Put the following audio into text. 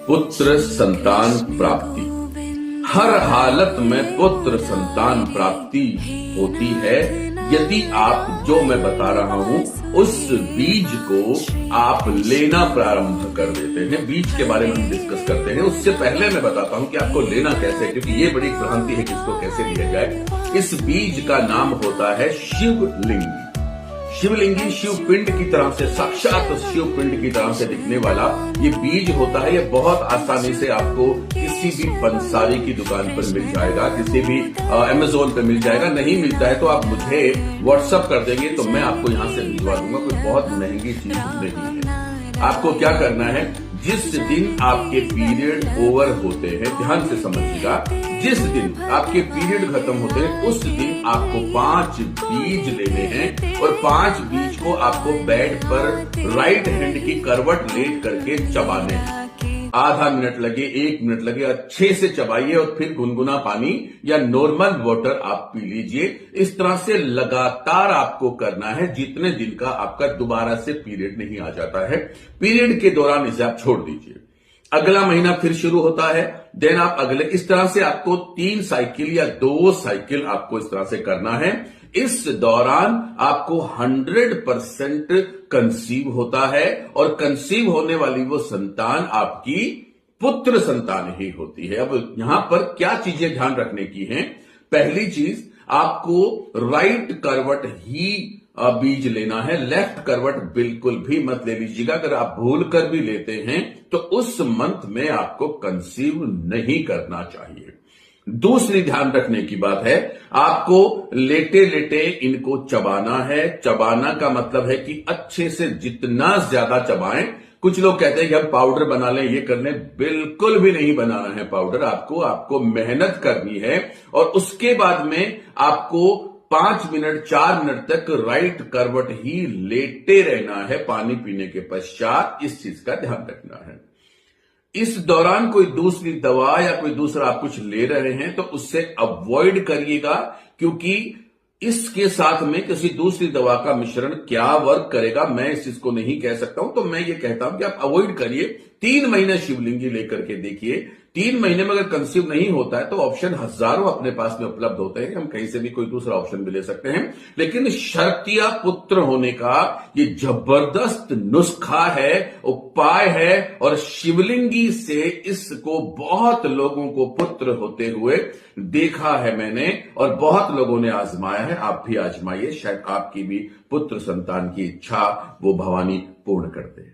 पुत्र संतान प्राप्ति। हर हालत में पुत्र संतान प्राप्ति होती है यदि आप, जो मैं बता रहा हूं, उस बीज को आप लेना प्रारंभ कर देते हैं। बीज के बारे में हम डिस्कस करते हैं, उससे पहले मैं बताता हूं कि आपको लेना कैसे, क्योंकि ये बड़ी भ्रांति है कि इसको कैसे लिया जाए। इस बीज का नाम होता है शिवलिंगी। शिवलिंगी शिव पिंड की तरह से, साक्षात शिव पिंड की तरह से दिखने वाला ये बीज होता है। ये बहुत आसानी से आपको किसी भी पंसारी की दुकान पर मिल जाएगा, किसी भी अमेज़न पे मिल जाएगा। नहीं मिलता है तो आप मुझे व्हाट्सएप कर देंगे तो मैं आपको यहां से भिजवा दूंगा। कोई बहुत महंगी चीज नहीं है। आपको क्या करना है, जिस दिन आपके पीरियड ओवर होते हैं, ध्यान से समझिएगा, जिस दिन आपके पीरियड खत्म होते हैं उस दिन आपको 5 बीज लेने हैं और 5 बीज को आपको बेड पर राइट हैंड की करवट लेट करके चबाने हैं। आधा मिनट लगे, 1 मिनट लगे, अच्छे से चबाइए और फिर गुनगुना पानी या नॉर्मल वाटर आप पी लीजिए। इस तरह से लगातार आपको करना है जितने दिन का आपका दोबारा से पीरियड नहीं आ जाता है। पीरियड के दौरान इसे आप छोड़ दीजिए। अगला महीना फिर शुरू होता है, देन आप अगले, इस तरह से आपको 3 साइकिल या 2 साइकिल आपको इस तरह से करना है। इस दौरान आपको 100% कंसीव होता है और कंसीव होने वाली वो संतान आपकी पुत्र संतान ही होती है। अब यहां पर क्या चीजें ध्यान रखने की हैं? पहली चीज, आपको राइट करवट ही बीज लेना है, लेफ्ट करवट बिल्कुल भी मत ले लीजिएगा। अगर आप भूल कर भी लेते हैं तो उस मंथ में आपको कंसीव नहीं करना चाहिए। दूसरी ध्यान रखने की बात है, आपको लेटे लेटे इनको चबाना है। चबाना का मतलब है कि अच्छे से जितना ज्यादा चबाएं। कुछ लोग कहते हैं कि हम पाउडर बना लें, ये कर लें, बिल्कुल भी नहीं बनाना है पाउडर। आपको मेहनत करनी है और उसके बाद में आपको 5 मिनट 4 मिनट तक राइट करवट ही लेटे रहना है पानी पीने के पश्चात। इस चीज का ध्यान रखना है। इस दौरान कोई दूसरी दवा या कोई दूसरा आप कुछ ले रहे हैं तो उससे अवॉइड करिएगा, क्योंकि इसके साथ में किसी दूसरी दवा का मिश्रण क्या वर्क करेगा मैं इस चीज को नहीं कह सकता हूं। तो मैं ये कहता हूं कि आप अवॉइड करिए। 3 महीने शिवलिंगी लेकर के देखिए। 3 महीने में अगर कंसीव नहीं होता है तो ऑप्शन हजारों अपने पास में उपलब्ध होते हैं, हम कहीं से भी कोई दूसरा ऑप्शन भी ले सकते हैं। लेकिन शर्तिया पुत्र होने का ये जबरदस्त नुस्खा है, उपाय है और शिवलिंगी से इसको बहुत लोगों को पुत्र होते हुए देखा है मैंने और बहुत लोगों ने आजमाया है। आप भी आजमाइए, शायद आपकी भी पुत्र संतान की इच्छा वो भवानी पूर्ण कर दे।